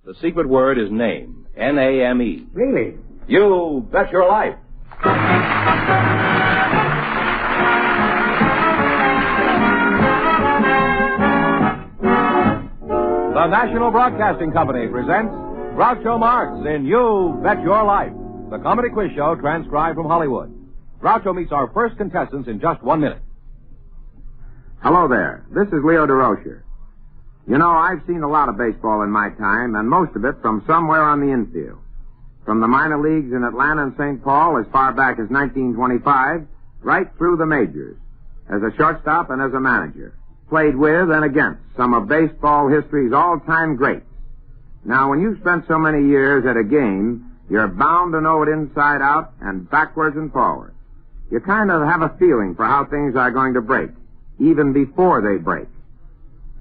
The secret word is name. N-A-M-E. Really? You bet your life. The National Broadcasting Company presents Groucho Marx in You Bet Your Life, the comedy quiz show transcribed from Hollywood. Groucho meets our first contestants in just 1 minute. Hello there. This is Leo DeRocher. You know, I've seen a lot of baseball in my time, and most of it from somewhere on the infield. From the minor leagues in Atlanta and St. Paul as far back as 1925, right through the majors, as a shortstop and as a manager. Played with and against some of baseball history's all-time greats. Now, when you've spent so many years at a game, you're bound to know it inside out and backwards and forwards. You kind of have a feeling for how things are going to break, even before they break.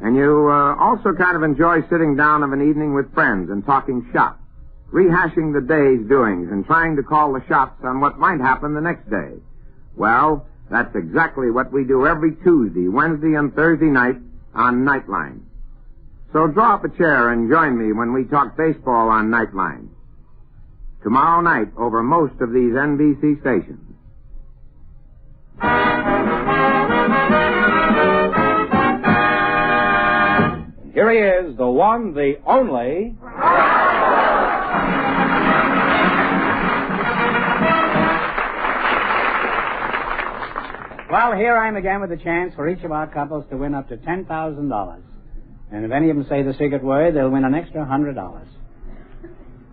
And you also kind of enjoy sitting down of an evening with friends and talking shop, rehashing the day's doings and trying to call the shots on what might happen the next day. Well, that's exactly what we do every Tuesday, Wednesday, and Thursday night on Nightline. So draw up a chair and join me when we talk baseball on Nightline. Tomorrow night over most of these NBC stations. Here he is, the one, the only... Well, here I am again with a chance for each of our couples to win up to $10,000. And if any of them say the secret word, they'll win an extra $100.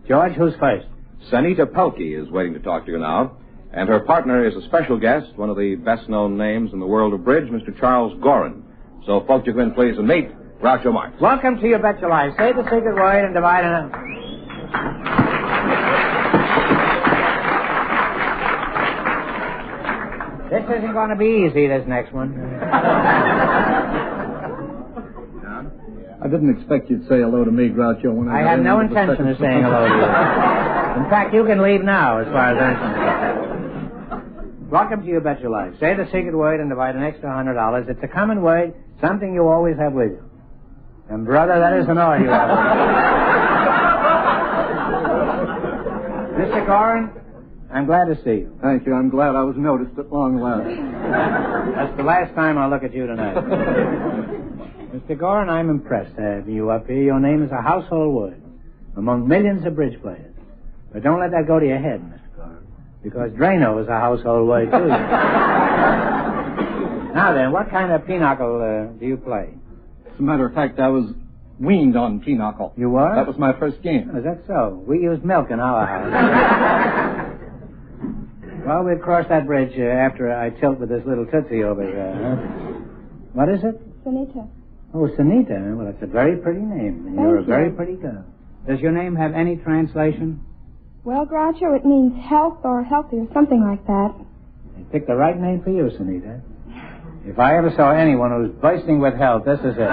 George, who's first? Sanita Pelkey is waiting to talk to you now. And her partner is a special guest, one of the best-known names in the world of bridge, Mr. Charles Goren. So, folks, you can please and meet Groucho Marx. Welcome to You Bet Your Life. Say the secret word and divide it up. This isn't going to be easy, this next one. I didn't expect you'd say hello to me, Groucho. When I had no intention of saying hello to you. In fact, you can leave now, as far as I'm concerned. Welcome to You Bet Your Life. Say the secret word and divide an extra $100. It's a common word, something you always have with you. And, brother, that isn't all you have with you. Mr. Goren, I'm glad to see you. Thank you. I'm glad I was noticed at long last. That's the last time I'll look at you tonight. Mr. Goren, I'm impressed to have you up here. Your name is a household word among millions of bridge players. But don't let that go to your head, Mr. Goren, because Drano is a household word, too. Now then, what kind of pinochle do you play? As a matter of fact, I was weaned on pinochle. You were? That was my first game. Is that so? We used milk in our house. Well, we'll cross that bridge after I tilt with this little tootsie over here. Huh? What is it? Sanita. Oh, Sanita. Well, that's a very pretty name. And you're a very pretty girl. Does your name have any translation? Well, Groucho, it means health or healthy or something like that. They picked the right name for you, Sanita. If I ever saw anyone who was bursting with health, this is it.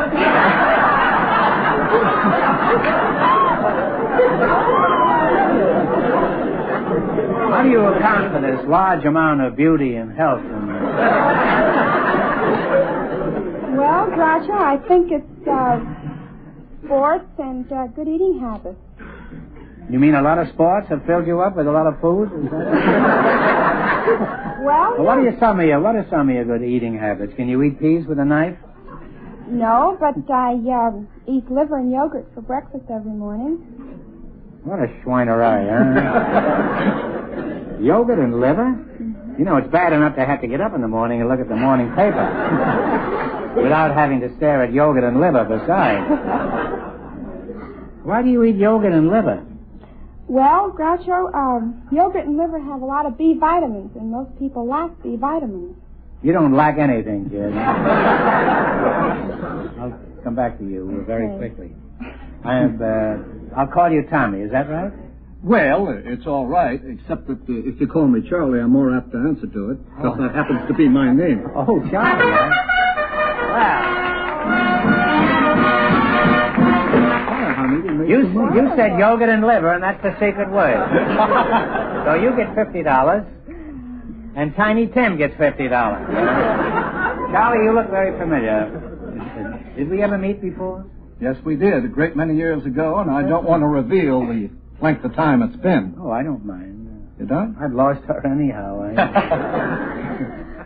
How do you account for this large amount of beauty and health? Well, Groucho, I think it's sports and good eating habits. You mean a lot of sports have filled you up with a lot of food? Well, what are some of your good eating habits? Can you eat peas with a knife? No, but I eat liver and yogurt for breakfast every morning. What a schweinerei, huh? Yogurt and liver? Mm-hmm. You know, it's bad enough to have to get up in the morning and look at the morning paper without having to stare at yogurt and liver besides. Why do you eat yogurt and liver? Well, Groucho, yogurt and liver have a lot of B vitamins, and most people lack B vitamins. You don't lack anything, kid. I'll come back to you very quickly. I'll call you Tommy, is that right? Well, it's all right, except that if you call me Charlie, I'm more apt to answer to it, because that happens to be my name. Oh, Charlie, huh? Well, you said yogurt and liver, and that's the secret word. So you get $50, and Tiny Tim gets $50. Charlie, you look very familiar. Did we ever meet before? Yes, we did, a great many years ago, and I don't want to reveal the length of time it's been. Oh, I don't mind. You don't? I've lost her anyhow.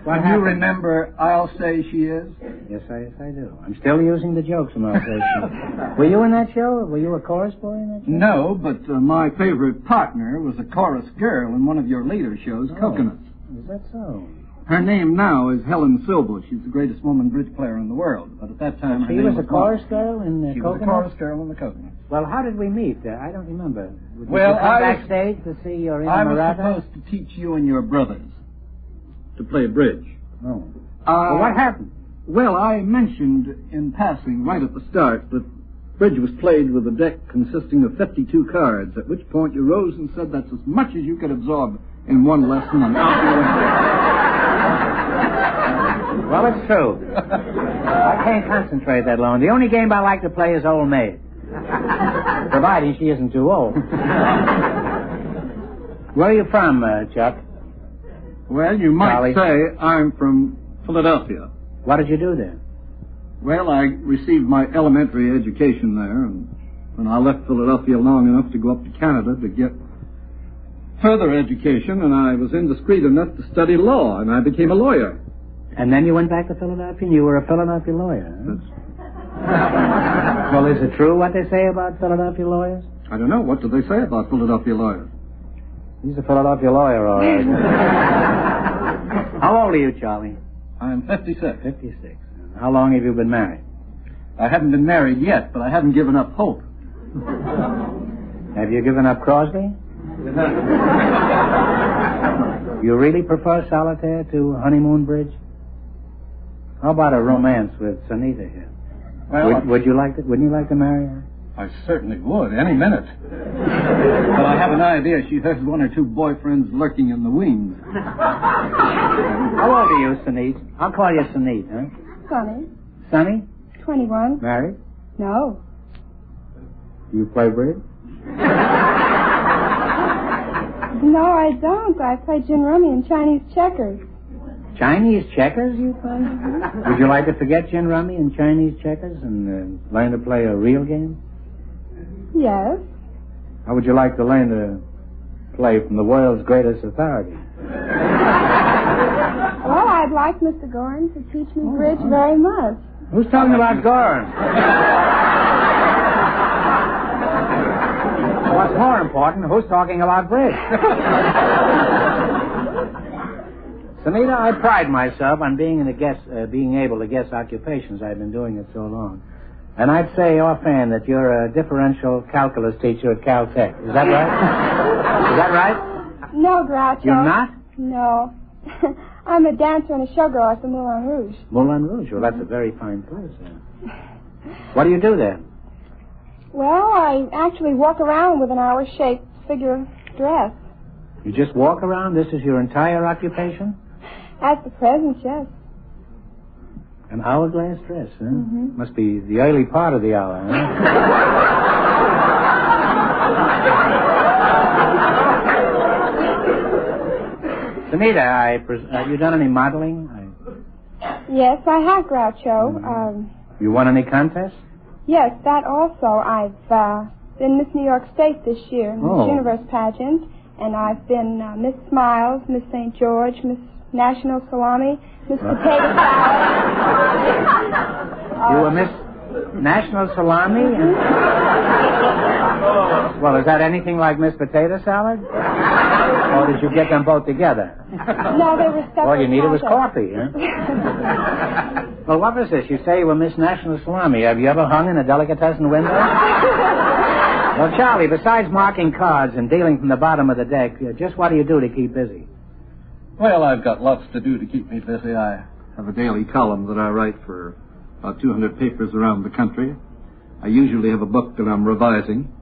Can you remember I'll Say She Is? Yes, I do. I'm still using the jokes from I'll Say She Is. Were you in that show? Were you a chorus boy in that show? No, but my favorite partner was a chorus girl in one of your later shows, Coconuts. Is that so? Her name now is Helen Silbo. She's the greatest woman bridge player in the world. But at that time, her she name was a chorus girl in the She Coconuts? was a chorus girl in the Coconuts. Well, how did we meet? I don't remember. Did Well, you come backstage to see your I was inamorata? supposed to teach you and your brothers to play bridge. Oh. Well, what happened? Well, I mentioned in passing right at the start that bridge was played with a deck consisting of 52 cards, at which point you rose and said that's as much as you could absorb in one lesson, and out you went. Well, it's true. I can't concentrate that long. The only game I like to play is Old Maid. Providing she isn't too old. Where are you from, Chuck? Well, you might Charlie? say I'm from Philadelphia. What did you do there? Well, I received my elementary education there, and when I left Philadelphia long enough to go up to Canada to get further education, and I was indiscreet enough to study law, and I became a lawyer. And then you went back to Philadelphia and you were a Philadelphia lawyer, huh? Well, is it true what they say about Philadelphia lawyers? I don't know. What do they say about Philadelphia lawyers? He's a Philadelphia lawyer, all right. How old are you, Charlie? I'm 56. 56. How long have you been married? I haven't been married yet, but I haven't given up hope. Have you given up Crosby? You really prefer solitaire to honeymoon bridge? How about a romance with Sanita here? Well, Would you like to? Wouldn't you like to marry her? I certainly would, any minute. But I have an idea she has one or two boyfriends lurking in the wings. How old are you, Sanit? I'll call you Sanit, huh? Sonny, Sonny? 21. Married? No. Do you play bridge? No, I don't. I play gin rummy and Chinese checkers. Chinese checkers you play? Would you like to forget gin rummy and Chinese checkers and learn to play a real game? Yes. How would you like to learn to play from the world's greatest authority? Well, I'd like Mr. Goren to teach me bridge very much. Who's talking about Goren? What's more important, who's talking about bridge? Sanita, I pride myself on being able to guess occupations. I've been doing it so long. And I'd say offhand that you're a differential calculus teacher at Caltech. Is that right? Is that right? No, Groucho. You're not? No. I'm a dancer and a showgirl at the Moulin Rouge. Moulin Rouge. Well, that's a very fine place. What do you do there? Well, I actually walk around with an hour-shaped figure dress. You just walk around? This is your entire occupation? At the present, yes. An hourglass dress, huh? Mm-hmm. Must be the early part of the hour, huh? Sanita, have you done any modeling? Yes, I have, Groucho. Mm-hmm. You won any contests? Yes, that also. I've been Miss New York State this year, Miss Universe pageant, and I've been Miss Smiles, Miss St. George, Miss National Salami, Miss Potato Salad. You were Miss National Salami? Well, is that anything like Miss Potato Salad? Or did you get them both together? No, they were separate. All you needed was contests. coffee, huh? Well, what was this? You say you were Miss National Salami. Have you ever hung in a delicatessen window? Well, Charlie, besides marking cards and dealing from the bottom of the deck, just what do you do to keep busy? Well, I've got lots to do to keep me busy. I have a daily column that I write for about 200 papers around the country. I usually have a book that I'm revising.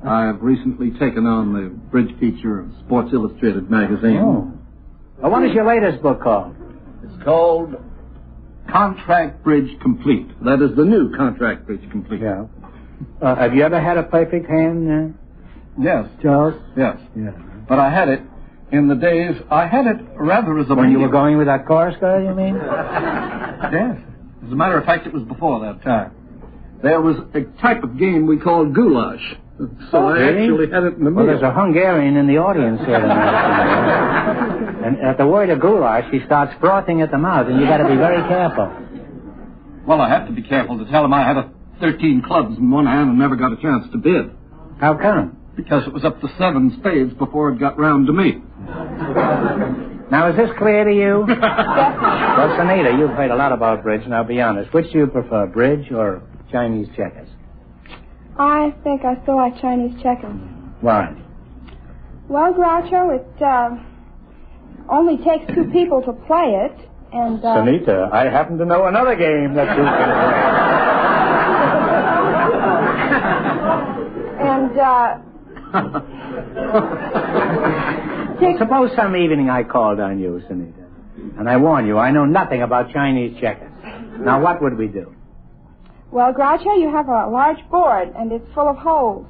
I've recently taken on the bridge feature of Sports Illustrated magazine. Oh. Well, what is your latest book called? It's called Contract Bridge Complete. That is the new Contract Bridge Complete. Yeah. Have you ever had a perfect hand, Yes. Charles? Yes. Yeah. But I had it in the days, I had it rather as a When you were medium. going with that chorus girl, you mean? Yes. As a matter of fact, it was before that time. there was a type of game we called goulash. So I actually had it in the meal. Well, there's a Hungarian in the audience here tonight. And at the word of goulash, he starts frothing at the mouth, and you got to be very careful. Well, I have to be careful to tell him I had 13 clubs in one hand and never got a chance to bid. How come? Because it was up to 7 spades before it got round to me. Now, is this clear to you? Well, Sanita, you've heard a lot about bridge. Now, be honest. Which do you prefer, bridge or Chinese checkers? I think I still like Chinese checkers. Why? Well, Groucho, it only takes 2 people to play it, and... Sanita, I happen to know another game that you can play. And, suppose some evening I called on you, Sanita, and I warn you, I know nothing about Chinese checkers. Now, what would we do? Well, Groucho, you have a large board, and it's full of holes.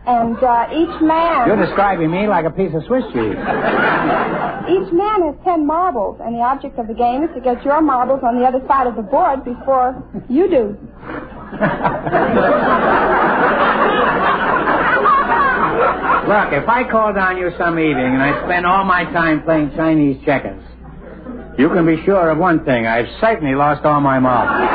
And each man... You're describing me like a piece of Swiss cheese. Each man has 10 marbles, and the object of the game is to get your marbles on the other side of the board before you do. Look, if I called on you some evening and I spent all my time playing Chinese checkers, you can be sure of one thing. I've certainly lost all my marbles.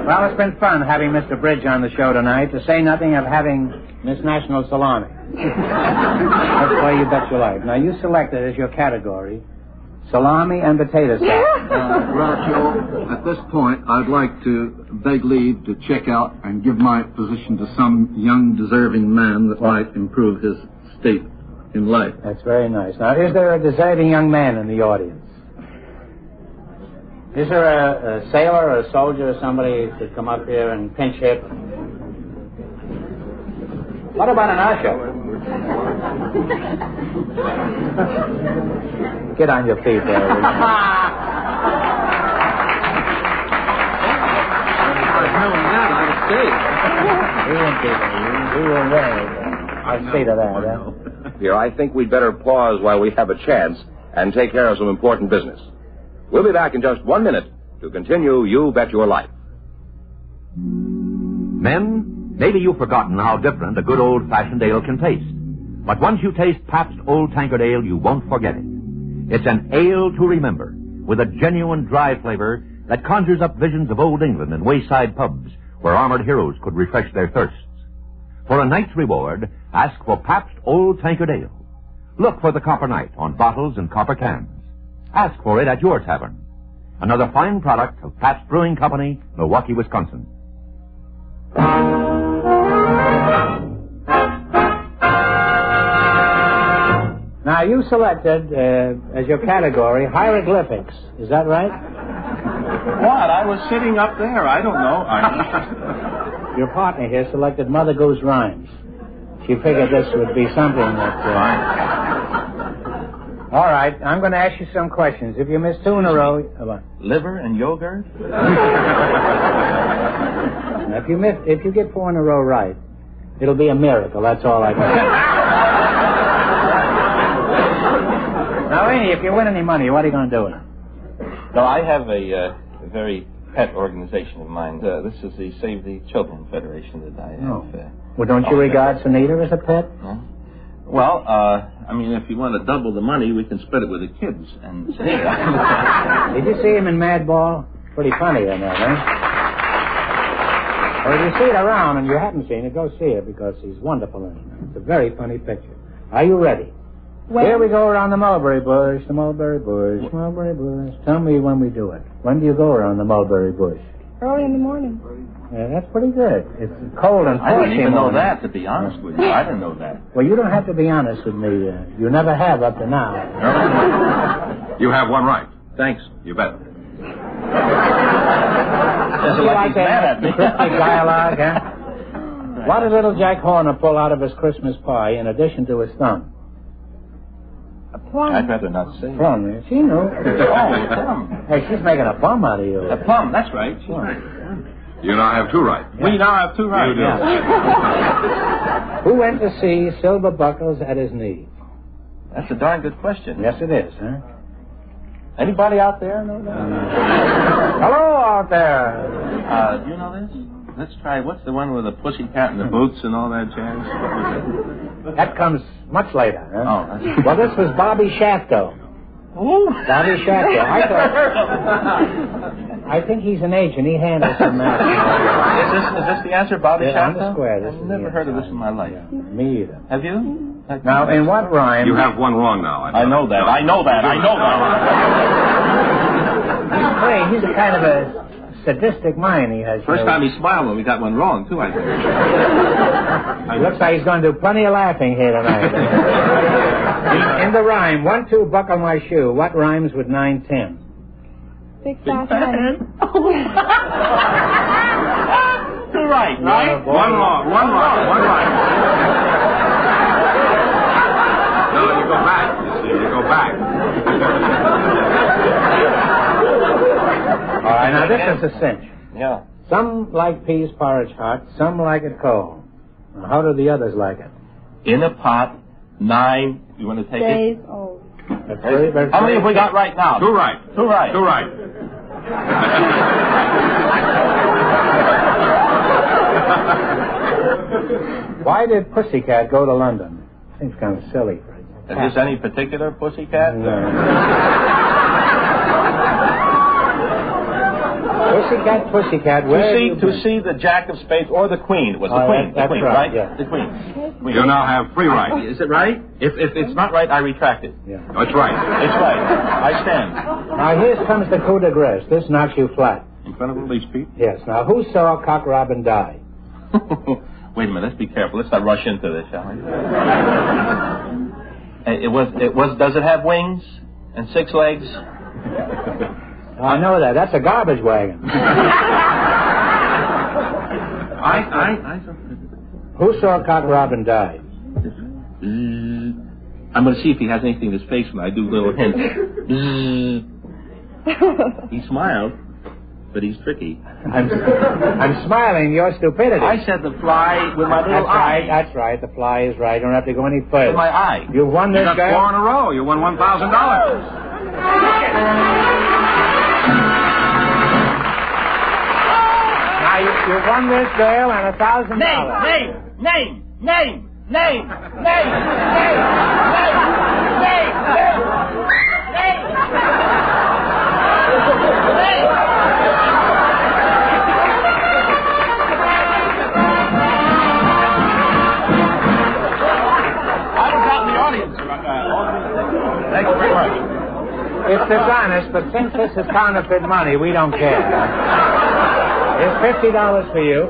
Well, it's been fun having Mr. Bridge on the show tonight, to say nothing of having Miss National Salami. Let's play You Bet Your Life. Now, you selected as your category salami and potato salad. Groucho, at this point, I'd like to beg leave to check out and give my position to some young, deserving man that might improve his state in life. That's very nice. Now, is there a deserving young man in the audience? Is there a sailor or a soldier or somebody who could come up here and pinch hit? What about an usher? Get on your feet there. I'll say to that. Here, I think we'd better pause while we have a chance and take care of some important business. We'll be back in just 1 minute to continue You Bet Your Life. Men, maybe you've forgotten how different a good old-fashioned ale can taste. But once you taste Pabst Old Tankard Ale, you won't forget it. It's an ale to remember, with a genuine dry flavor that conjures up visions of old England and wayside pubs where armored heroes could refresh their thirsts. For a night's reward, ask for Pabst Old Tankard Ale. Look for the Copper Knight on bottles and copper cans. Ask for it at your tavern. Another fine product of Pabst Brewing Company, Milwaukee, Wisconsin. Now, you selected as your category hieroglyphics. Is that right? What? I was sitting up there. I don't know. Your partner here selected Mother Goose Rhymes. She figured this would be something that... All right, I'm going to ask you some questions. If you miss 2 in a row... Liver and yogurt? Now, if you get 4 in a row right, it'll be a miracle. That's all I can say. Now, Ernie, if you win any money, what are you going to do with it? No, I have a very pet organization of mine. This is the Save the Children Federation that I have. Well, don't you regard Sanita as a pet? No? Well, I mean, if you want to double the money, we can split it with the kids. And Did you see him in Madball? Pretty funny in that, eh? Well, if you see it around and you haven't seen it, go see it because he's wonderful in it. It's a very funny picture. Are you ready? When? Here we go around the mulberry bush, the mulberry bush, mulberry bush. Tell me when we do it. When do you go around the mulberry bush? Early in the morning. Yeah, that's pretty good. It's cold and I didn't even know morning. that, to be honest with you. I didn't know that. Well, you don't have to be honest with me. You never have up to now. You have one right. Thanks. You bet. Sounds You like like he's mad at me. cryptic dialogue, huh? What did little Jack Horner pull out of his Christmas pie in addition to his thumb? A plum. I'd rather not say. Plum. She knew. Oh, plum. Hey, she's making a bum out of you. A plum, that's right. She's right. You now have 2 right. Yeah. We now have 2 right. You do. Yeah. Who went to see Silver Buckles at his knee? That's a darn good question. Yes, it is, huh? Anybody out there know that? Hello out there. Do you know this? Let's try. What's the one with the pussycat and the boots and all that jazz? That comes much later, huh? Oh, well, this was Bobby Shafto. Oh. Bobby Shafto. I think he's an agent. He handles some matters. Is this the answer, Bobby Shafto? On the square. I've never heard of this in my life. Yeah. Me either. Have you? Now, in what rhyme? You have one wrong now. I know that. He's a kind of a sadistic mind he has. First time he smiled when we got one wrong, too, I think. It looks like he's going to do plenty of laughing here tonight. In the rhyme, 1, 2, buckle my shoe, what rhymes with 9, 10? Big fat head. Two right, right? One wrong. No, you go back. You go back. All right, now this is a cinch. Yeah. Some like peas porridge hot, some like it cold. Now, how do the others like it? In a pot, 9. You want to take Days it? old. That's very How many have we got right now? Two right. Why did Pussycat go to London? Seems kind of silly. Is this any particular pussycat? No. Pussycat, where to see the Jack of Spades or the Queen. It was the Queen. That's the Queen, right? Yeah. The Queen. You now have 3 right. Is it right? If it's not right, I retract it. Yeah. No, it's right. It's right. I stand. Now here comes the coup de grace. This knocks you flat. In front of the police, Pete? Yes. Now who saw Cock Robin die? Wait a minute. Let's be careful. Let's not rush into this, shall we? It was. Does it have wings and 6 legs? I know that. That's a garbage wagon. Who saw Cock Robin die? I'm going to see if he has anything in his face when I do little hints. He smiled, but he's tricky. I'm smiling your stupidity. I said the fly with my little eye. That's right. The fly is right. You don't have to go any further. With my eye. You won this You got 4 in a row. You won $1,000. Now you won this girl and $1,000. Name. I was out in the audience. Thank you very much. It's dishonest, but since this is counterfeit money, we don't care. It's $50 for you.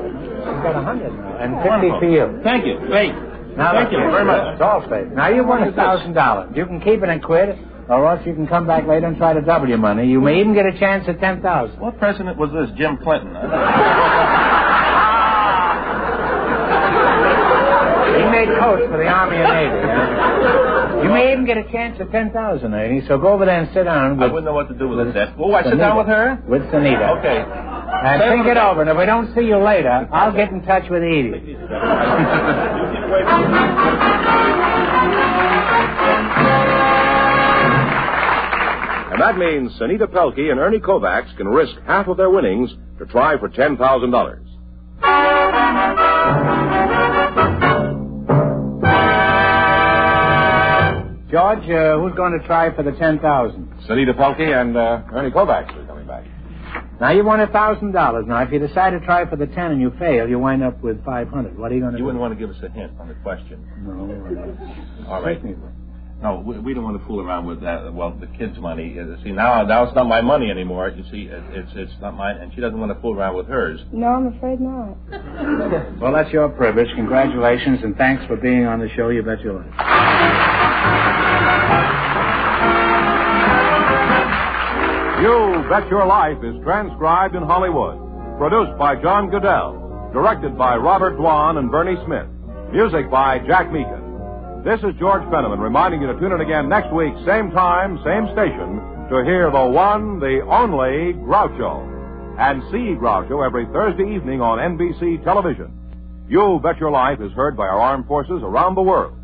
You've got 100 now, and 50 for you. Thank you. Great. Now, Thank you very much. It's all safe. Now, you won $1,000. You can keep it and quit, or else you can come back later and try to double your money. You may even get a chance at $10,000. What president was this? Jim Clinton. He made coats for the Army and Navy. You may even get a chance at $10,000, Ernie, so go over there and sit down. I wouldn't know what to do with this. Oh, I sit down with her? With Sanita. Okay. And think it over, and if we don't see you later, I'll get in touch with Edie. And that means Sanita Pelkey and Ernie Kovacs can risk half of their winnings to try for $10,000. George, who's going to try for the $10,000? Sanita Pelkey and Ernie Kovacs are coming back. Now, you won $1,000. Now, if you decide to try for the 10 and you fail, you wind up with $500. What are you going to do? You wouldn't want to give us a hint on the question. No. All right. No, we don't want to fool around with that. Well, the kids' money. See, now it's not my money anymore. You see, it's not mine, and she doesn't want to fool around with hers. No, I'm afraid not. Well, that's your privilege. Congratulations, and thanks for being on the show. You bet your life. You Bet Your Life is transcribed in Hollywood. Produced by John Goodell. Directed by Robert Dwan and Bernie Smith. Music by Jack Meekin. This is George Fenneman reminding you to tune in again next week, same time, same station, to hear the one, the only Groucho. And see Groucho every Thursday evening on NBC television. You Bet Your Life is heard by our armed forces around the world.